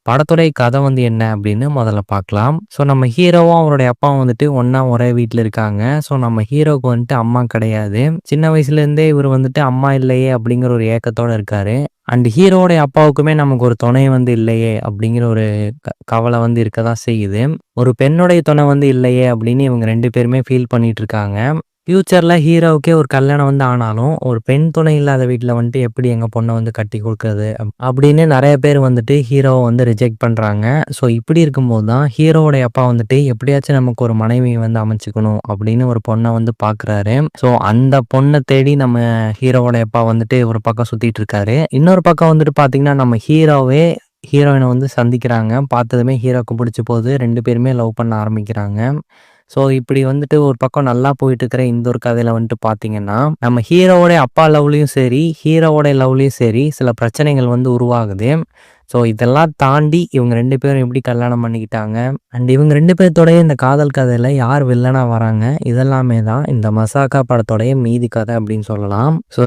படத்துடைய கதை வந்து என்ன அப்படின்னு முதல்ல பார்க்கலாம். ஸோ நம்ம ஹீரோவும் அவருடைய அப்பாவும் வந்துட்டு ஒண்ணா ஒரே வீட்ல இருக்காங்க. ஸோ நம்ம ஹீரோவுக்கு வந்துட்டு அம்மா கிடையாது. சின்ன வயசுலேருந்தே இவர் வந்துட்டு அம்மா இல்லையே அப்படிங்கிற ஒரு ஏக்கத்தோட இருக்காரு. அண்ட் ஹீரோவுடைய அப்பாவுக்குமே நமக்கு ஒரு துணை வந்து இல்லையே அப்படிங்கிற ஒரு கவலை வந்து இருக்க தான் செய்யுது. ஒரு பெண்ணுடைய துணை வந்து இல்லையே அப்படின்னு இவங்க 2 பேருமே ஃபீல் பண்ணிட்டு இருக்காங்க. ஃபியூச்சர்ல ஹீரோவுக்கே ஒரு கல்யாணம் வந்து ஆனாலும், ஒரு பெண் துணை இல்லாத வீட்ல வந்துட்டு எப்படி எங்க பொண்ண வந்து கட்டி குடுக்குறது? அப்படின்னு நெறைய பேர் வந்துட்டு ஹீரோவ வந்து ரிஜெக்ட் பண்றாங்க. ஸோ இப்படி இருக்கும்போது தான் ஹீரோவோடைய அப்பா வந்துட்டு எப்படியாச்சும் நமக்கு ஒரு மனைவிய வந்து அமைச்சுக்கணும் அப்படின்னு ஒரு பொண்ண வந்து பார்க்குறாரு. ஸோ அந்த பொண்ண தேடி நம்ம ஹீரோவோடைய அப்பா வந்துட்டு ஒரு பக்கம் சுத்திட்டு இருக்காரு. இன்னொரு பக்கம் வந்துட்டு பார்த்தீங்கன்னா, நம்ம ஹீரோவே ஹீரோயின வந்து சந்திக்கிறாங்க. பார்த்ததுமே ஹீரோக்கு புடிச்சு போகுது. 2 பேருமே லவ் பண்ண ஆரம்பிக்கிறாங்க. ஸோ இப்படி வந்துட்டு ஒரு பக்கம் நல்லா போயிட்டு இருக்கிற இந்த ஒரு கதையில வந்துட்டு பார்த்தீங்கன்னா, நம்ம ஹீரோவோட அப்பா லவ்லயும் சரி, ஹீரோவோட லவ்லயும் சரி, சில பிரச்சனைகள் வந்து உருவாகுது. ஸோ இதெல்லாம் தாண்டி இவங்க 2 பேரும் எப்படி கல்யாணம் பண்ணிக்கிட்டாங்க, அண்ட் இவங்க 2 பேத்தோடய இந்த காதல் கதையில யார் வில்லனா வராங்க, இதெல்லாமே தான் இந்த மசாக்கா படத்தோடைய மீதி கதை அப்படின்னு சொல்லலாம். ஸோ